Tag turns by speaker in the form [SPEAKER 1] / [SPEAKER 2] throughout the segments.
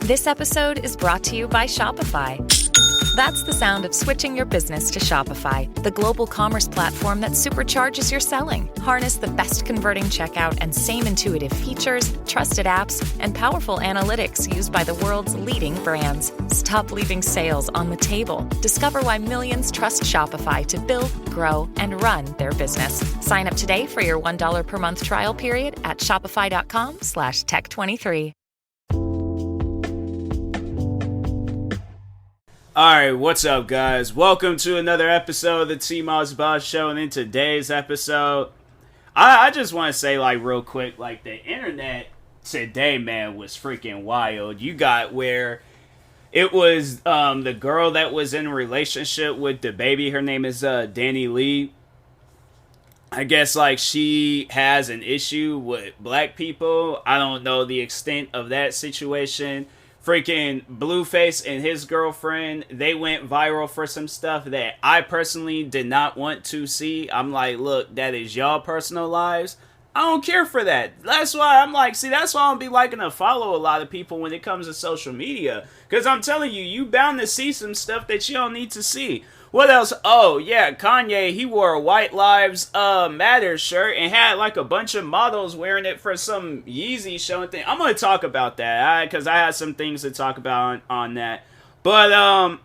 [SPEAKER 1] This episode is brought to you by Shopify. That's the sound of switching your business to Shopify, the global commerce platform that supercharges your selling. Harness the best converting checkout and same intuitive features, trusted apps, and powerful analytics used by the world's leading brands. Stop leaving sales on the table. Discover why millions trust Shopify to build, grow, and run their business. Sign up today for your $1 per month trial period at shopify.com/tech23.
[SPEAKER 2] Alright, what's up guys? Welcome to another episode of the TMossBoss Show, and in today's episode, I just want to say real quick, the internet today, man, was freaking wild. You got where it was the girl that was in a relationship with the baby, her name is Danny Lee. I guess she has an issue with black people. I don't know the extent of that situation. Freaking Blueface and his girlfriend, they went viral for some stuff that I personally did not want to see. I'm like, look, that is y'all personal lives. I don't care for that. That's why I'm that's why I don't be liking to follow a lot of people when it comes to social media. Because I'm telling you, you bound to see some stuff that you don't need to see. What else? Oh, yeah, Kanye, he wore a White Lives Matter shirt and had a bunch of models wearing it for some Yeezy show and thing. I'm going to talk about that because I had some things to talk about on that. But,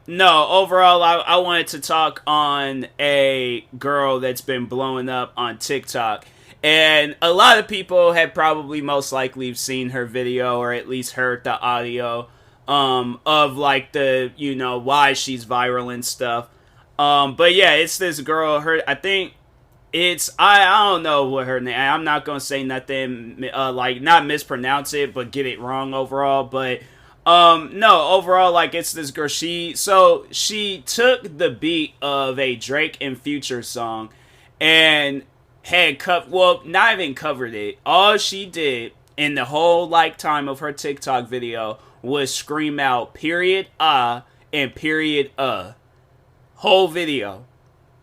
[SPEAKER 2] no, overall, I wanted to talk on a girl that's been blowing up on TikTok. And a lot of people had probably most likely seen her video or at least heard the audio of the, why she's viral and stuff. But yeah, it's this girl, I think it's, I don't know what her name, I'm not gonna say nothing, not mispronounce it, but get it wrong overall, but, no, overall, it's this girl, she took the beat of a Drake and Future song, and had not even covered it. All she did in the whole, time of her TikTok video was scream out, period, and period, whole video.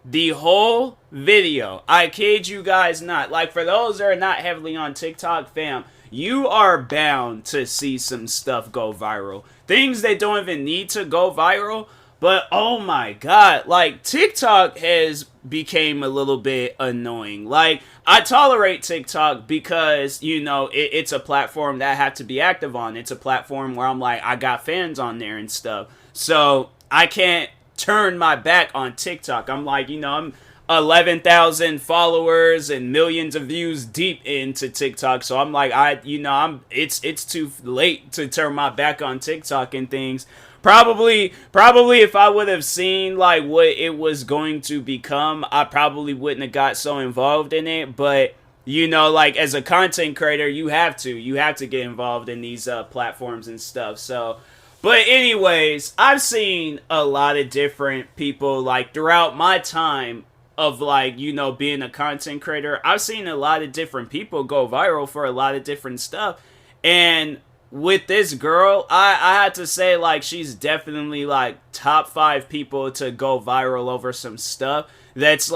[SPEAKER 2] The whole video. I kid you guys not. For those that are not heavily on TikTok, fam, you are bound to see some stuff go viral. Things that don't even need to go viral, but oh my god, TikTok has became a little bit annoying. I tolerate TikTok because, it's a platform that I have to be active on. It's a platform where I'm I got fans on there and stuff. So, I can't turn my back on TikTok. I'm I'm 11,000 followers and millions of views deep into TikTok. So I'm it's too late to turn my back on TikTok and things. Probably if I would have seen what it was going to become, I probably wouldn't have got so involved in it. But as a content creator, you have to get involved in these platforms and stuff. So, but anyways, I've seen a lot of different people throughout my time of being a content creator. I've seen a lot of different people go viral for a lot of different stuff, and with this girl, I had to say she's definitely top 5 people to go viral over some stuff that's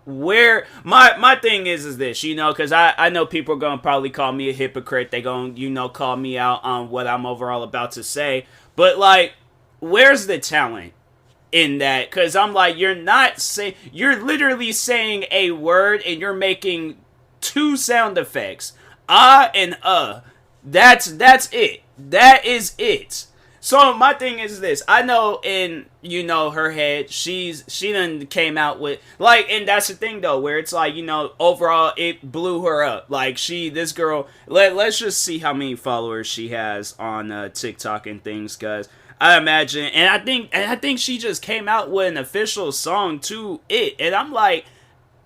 [SPEAKER 2] where my thing is this, because I know people are gonna probably call me a hypocrite. They gonna call me out on what I'm overall about to say, but where's the talent in that? Because I'm you're literally saying a word and you're making 2 sound effects, and that's it. That is it. So my thing is this. I know in, her head, she done came out with, and that's the thing though, where it's overall it blew her up. This girl, let's just see how many followers she has on TikTok and things, guys. I imagine, and I think she just came out with an official song to it, and I'm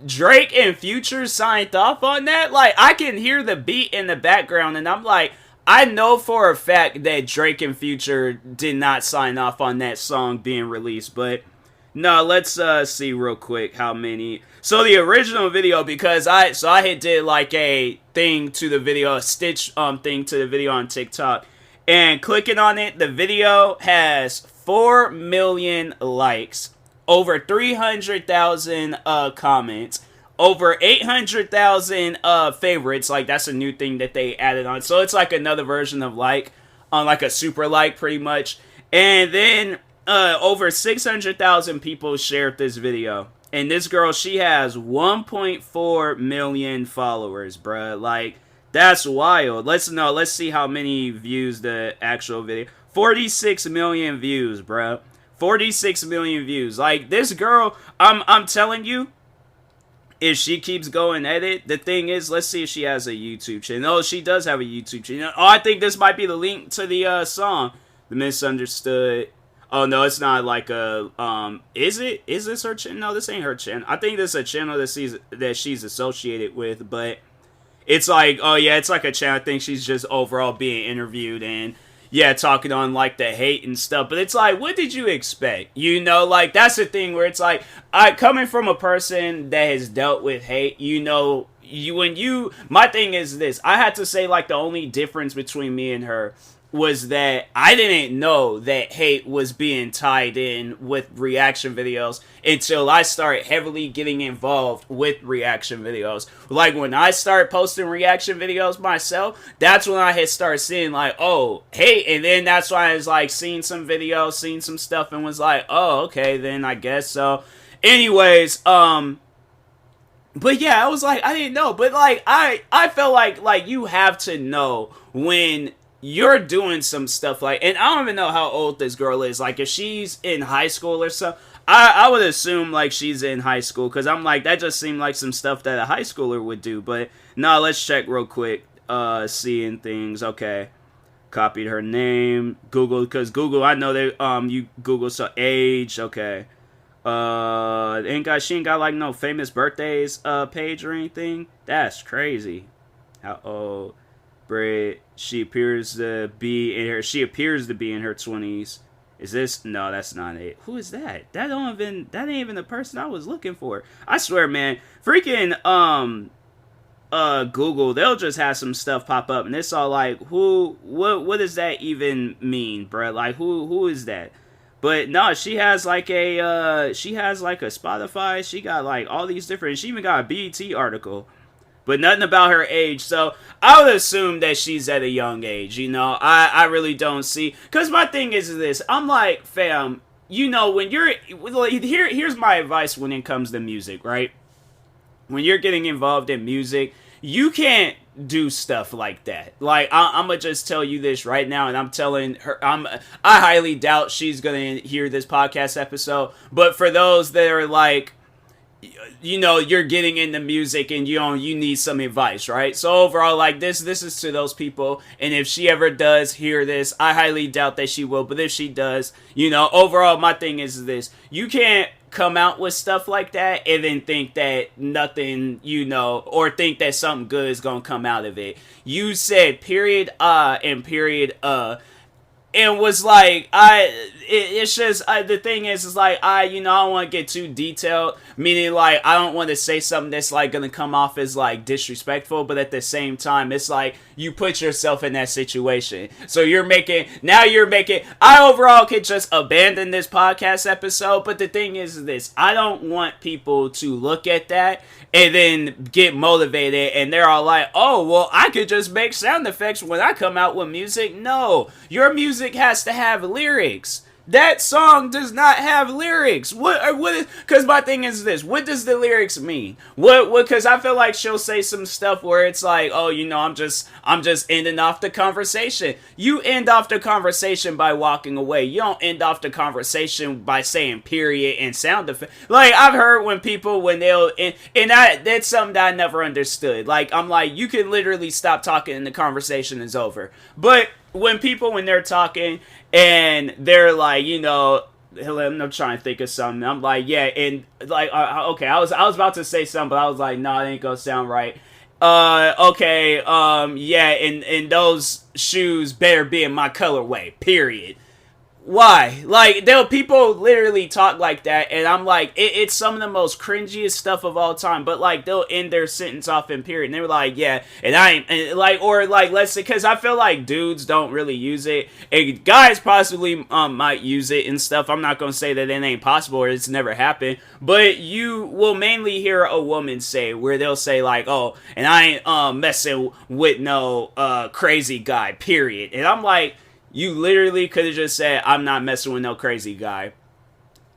[SPEAKER 2] Drake and Future signed off on that? I can hear the beat in the background, and I'm I know for a fact that Drake and Future did not sign off on that song being released, but no, let's see real quick how many. So the original video, because I had did a thing to the video, a stitch thing to the video on TikTok, and clicking on it, the video has 4 million likes, over 300,000 comments, over 800,000 favorites. That's a new thing that they added on. So it's another version of on like a super like pretty much. And then over 600,000 people shared this video. And this girl, she has 1.4 million followers, bruh. Like, that's wild. Let's see how many views the actual video. 46 million views, bruh. 46 million views. Like, this girl, I'm telling you, if she keeps going at it, the thing is, let's see if she has a YouTube channel. Oh, she does have a YouTube channel. Oh, I think this might be the link to the song, The Misunderstood. Oh, no, it's not like a, is it? Is this her channel? No, this ain't her channel. I think this is a channel that she's associated with, but it's like, oh yeah, it's like a channel. I think she's just overall being interviewed and, yeah, talking on, like, the hate and stuff. But it's like, what did you expect? You know, like, that's the thing where it's like, coming from a person that has dealt with hate, you know, my thing is this. I had to say, like, the only difference between me and her was that I didn't know that hate was being tied in with reaction videos until I started heavily getting involved with reaction videos. Like, when I started posting reaction videos myself, that's when I had started seeing, like, oh, hate, and then that's why I was, like, seeing some videos, seeing some stuff, and was like, oh, okay, then I guess so. Anyways, but yeah, I was like, I didn't know, but, like, I felt like, you have to know when you're doing some stuff like, and I don't even know how old this girl is. Like, if she's in high school or something, I would assume, like, she's in high school, because I'm like, that just seemed like some stuff that a high schooler would do. But, no, let's check real quick, seeing things. Okay, copied her name, Google, because Google, I know that, you Google, so age, okay. She ain't got, like, no famous birthdays, page or anything. That's crazy. How old? Brit, she appears to be in her 20s. Is this? No, that's not it. Who is that? That ain't even the person I was looking for. I swear, man, freaking Google, they'll just have some stuff pop up and it's all like, what does that even mean, bruh? Like, who is that? But no, she has like a Spotify, she got like all these different, she even got a BET article. But nothing about her age, so I would assume that she's at a young age, you know? I really don't see, because my thing is this, I'm like, fam, you know, when you're, here's my advice when it comes to music, right? When you're getting involved in music, you can't do stuff like that. Like, I'm gonna just tell you this right now, and I'm telling her, I highly doubt she's gonna hear this podcast episode, but for those that are like, you know, you're getting into music and you need some advice, right? So overall, like, this is to those people, and if she ever does hear this, I highly doubt that she will, but if she does, you know, overall, my thing is this: you can't come out with stuff like that and then think that nothing, you know, or think that something good is gonna come out of it. You said period, and period, and was like, it's just, the thing is like, you know, I don't want to get too detailed, meaning like, I don't want to say something that's like going to come off as like disrespectful, but at the same time, it's like, you put yourself in that situation. So I overall could just abandon this podcast episode, but the thing is this, I don't want people to look at that and then get motivated, and they're all like, oh, well, I could just make sound effects when I come out with music. No, your music has to have lyrics. That song does not have lyrics. What is, because my thing is this, what does the lyrics mean? What, because I feel like she'll say some stuff where it's like, oh, you know, I'm just ending off the conversation. You end off the conversation by walking away. You don't end off the conversation by saying period and sound effect. Like, I've heard when people, when they'll, and that's something that I never understood. Like, I'm like, you can literally stop talking and the conversation is over. But when they're talking and they're like, you know, I'm trying to think of something. I'm like, yeah, and like, okay, I was about to say something, but I was like, no, it ain't gonna sound right. Okay, yeah, and those shoes better be in my colorway, period. Why? Like, people literally talk like that, and I'm like, it's some of the most cringiest stuff of all time, but, like, they'll end their sentence off in period, and they were like, yeah, and I ain't, and like, or, like, let's say, because I feel like dudes don't really use it, and guys possibly, might use it and stuff. I'm not gonna say that it ain't possible, or it's never happened, but you will mainly hear a woman say, where they'll say, like, oh, and I ain't, messing with no, crazy guy, period, and I'm like, You literally could have just said, I'm not messing with no crazy guy.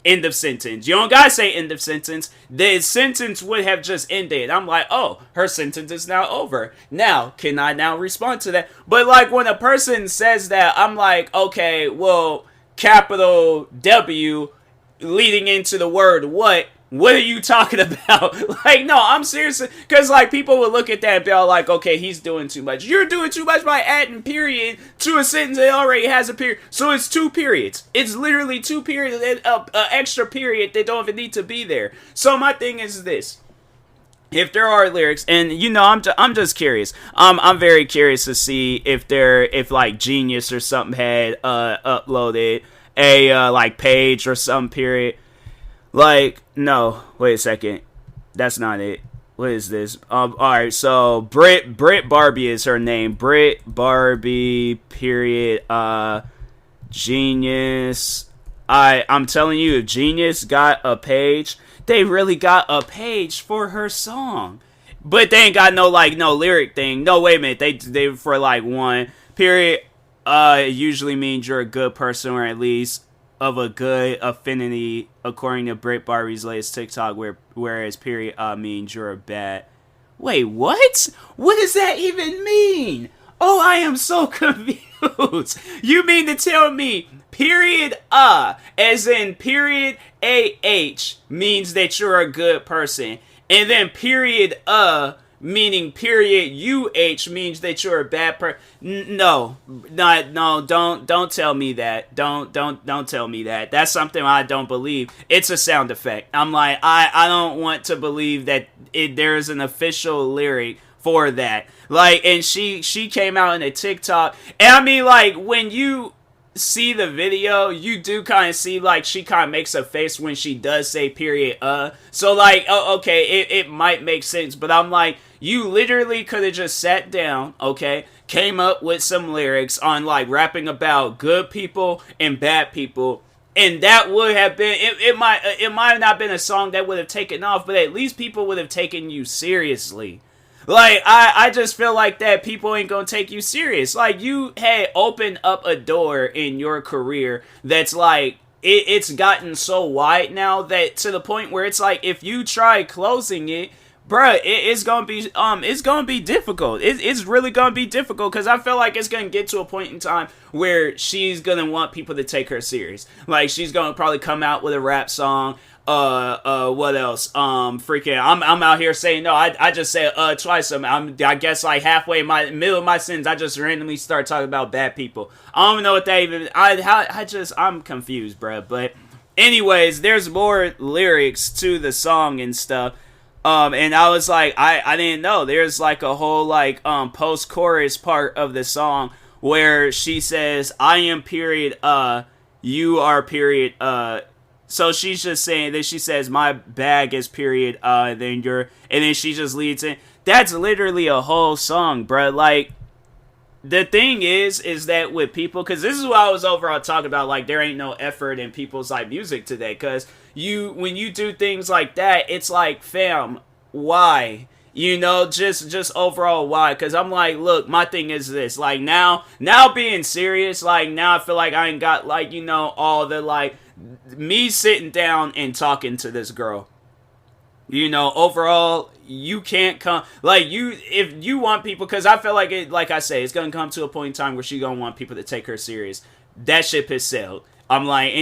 [SPEAKER 2] End of sentence. You don't gotta say end of sentence. The sentence would have just ended. I'm like, oh, her sentence is now over. Now, can I now respond to that? But like when a person says that, I'm like, okay, well, capital W leading into the word what? What are you talking about? Like, no, I'm serious. Because, like, people would look at that and be all like, okay, he's doing too much. You're doing too much by adding period to a sentence that already has a period. So it's 2 periods. It's literally 2 periods, an extra period that don't even need to be there. So my thing is this. If there are lyrics, and you know, I'm just curious. I'm very curious to see if like Genius or something had uploaded a like page or some period. Like, no, wait a second. That's not it. What is this? Alright, so Brit Barbie is her name. Brit Barbie, period, Genius. I'm telling you, if Genius got a page, they really got a page for her song. But they ain't got no lyric thing. No, wait a minute. They for like one period, it usually means you're a good person, or at least of a good affinity, according to Brit Barbie's latest TikTok, whereas period means you're a bad. Wait, what? What does that even mean? Oh, I am so confused. You mean to tell me period as in period AH means that you're a good person, and then period meaning period UH means that you're a bad person? No, don't tell me that. Don't tell me that. That's something I don't believe. It's a sound effect. I'm like, I don't want to believe that there's an official lyric for that. Like, and she came out in a TikTok, and I mean, like, when you see the video, you do kind of see, like, she kind of makes a face when she does say period so like, oh, okay, it might make sense, but I'm like, you literally could have just sat down, okay, came up with some lyrics on like rapping about good people and bad people, and that would have been it might have not been a song that would have taken off, but at least people would have taken you seriously. Like, I just feel like that people ain't gonna take you serious. Like, you had opened up a door in your career that's like, it's gotten so wide now that to the point where it's like, if you try closing it, bruh, it's gonna be difficult. It's really gonna be difficult, because I feel like it's gonna get to a point in time where she's gonna want people to take her serious. Like, she's gonna probably come out with a rap song. What else? Freaking, I'm out here saying, no, I just said, twice. I guess like halfway in my middle of my sentence, I just randomly start talking about bad people. I don't even know what that even, I'm confused, bruh. But anyways, there's more lyrics to the song and stuff. And I was like, I didn't know. There's like a whole like, post-chorus part of the song where she says, I am period, you are period, so she's just saying that she says my bag is period, and then she just leads in. That's literally a whole song, bruh. Like, the thing is that with people, because this is what I was overall talking about, like, there ain't no effort in people's like music today, because when you do things like that, it's like, fam, why? You know, just overall why? Because I'm like, look, my thing is this, like, now being serious, like, now I feel like I ain't got, like, you know, all the, like, me sitting down and talking to this girl. You know, overall, you can't come, like, if you want people, because I feel like it, like I say, it's gonna come to a point in time where she gonna want people to take her serious. That ship has sailed. I'm like,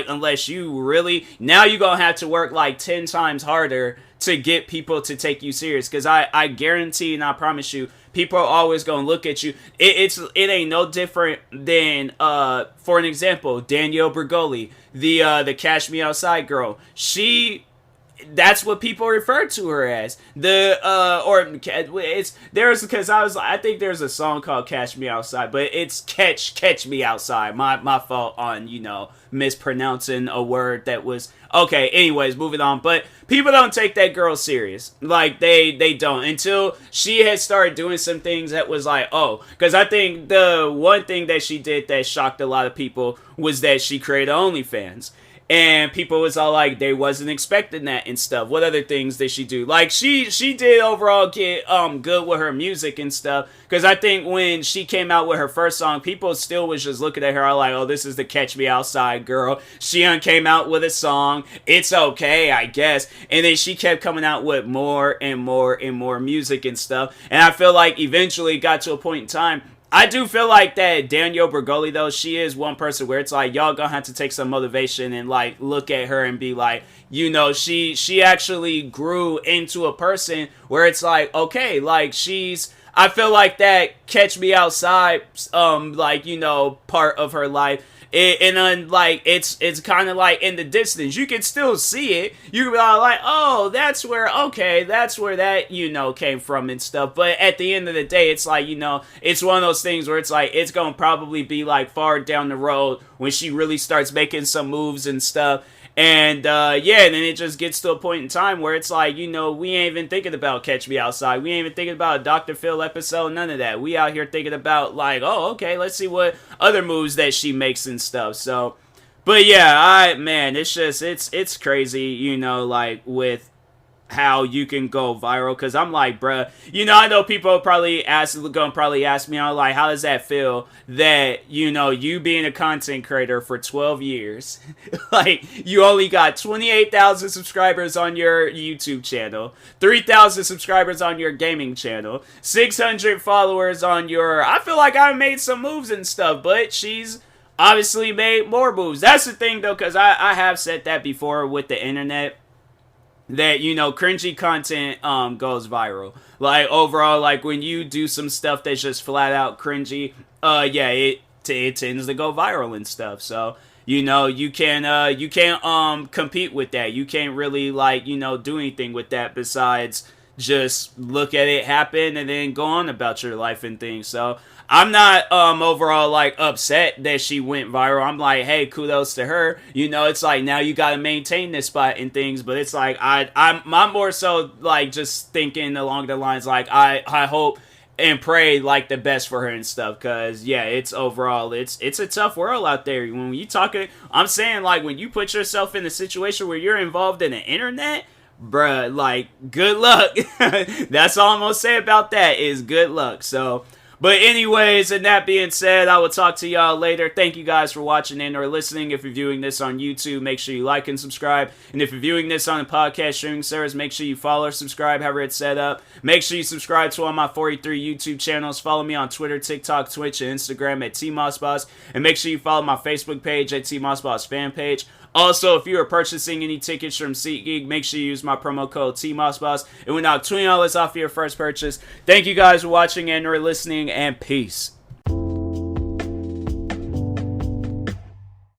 [SPEAKER 2] unless you really, now you're gonna have to work like 10 times harder to get people to take you serious, because I guarantee and I promise you, people are always gonna look at you. It ain't no different than for an example, Danielle Bergoli, the Cash Me Outside girl. That's what people refer to her as. I think there's a song called Catch Me Outside, but it's Catch Me Outside. My fault on, you know, mispronouncing a word that was, okay, anyways, moving on. But people don't take that girl serious. Like, they don't, until she had started doing some things that was like, oh, because I think the one thing that she did that shocked a lot of people was that she created OnlyFans. And people was all like, they wasn't expecting that and stuff. What other things did she do? Like, she did overall get good with her music and stuff. Because I think when she came out with her first song, people still was just looking at her like, oh, this is the Catch Me Outside girl. She came out with a song. It's okay, I guess. And then she kept coming out with more and more and more music and stuff. And I feel like eventually it got to a point in time. I do feel like that Danielle Bregoli, though, she is one person where it's like, y'all gonna have to take some motivation and, like, look at her and be like, you know, she actually grew into a person where it's like, okay, like, I feel like that Catch Me Outside, like, you know, part of her life, like, it's kind of like in the distance. You can still see it. You can be like, oh, that's where that, you know, came from and stuff. But at the end of the day, it's like, you know, it's one of those things where it's like, it's going to probably be like far down the road when she really starts making some moves and stuff. And, yeah, and then it just gets to a point in time where it's like, you know, we ain't even thinking about Catch Me Outside. We ain't even thinking about a Dr. Phil episode, none of that. We out here thinking about, like, oh, okay, let's see what other moves that she makes and stuff. So, but yeah, man, it's just, it's crazy, you know, like, with how you can go viral, because I'm like, bruh, you know, I know people gonna probably ask me, I'm like, how does that feel that, you know, you being a content creator for 12 years, like, you only got 28,000 subscribers on your YouTube channel, 3,000 subscribers on your gaming channel, 600 followers on your, I feel like I made some moves and stuff, but she's obviously made more moves. That's the thing, though, because I have said that before with the internet, that, you know, cringy content goes viral. Like, overall, like, when you do some stuff that's just flat out cringy, yeah, it tends to go viral and stuff. So, you know, you can't compete with that. You can't really, like, you know, do anything with that besides just look at it happen and then go on about your life and things. So I'm not overall like upset that she went viral. I'm like, hey, kudos to her. You know, it's like, now you got to maintain this spot and things. But it's like, I'm more so like just thinking along the lines like, I hope and pray like the best for her and stuff. Cause yeah, it's overall, it's a tough world out there. When you talking, I'm saying, like, when you put yourself in a situation where you're involved in the internet, bruh, like, good luck. That's all I'm gonna say about that, is good luck. So, but anyways, and that being said, I will talk to y'all later. Thank you guys for watching and or listening. If you're viewing this on YouTube, make sure you like and subscribe. And if you're viewing this on a podcast streaming service, make sure you follow or subscribe, however it's set up. Make sure you subscribe to all my 43 YouTube channels. Follow me on Twitter, TikTok, Twitch, and Instagram at TMossBoss. And make sure you follow my Facebook page at TMossBoss fan page. Also, if you are purchasing any tickets from SeatGeek, make sure you use my promo code TMossBoss. It will knock $20 off your first purchase. Thank you guys for watching and or listening, and peace.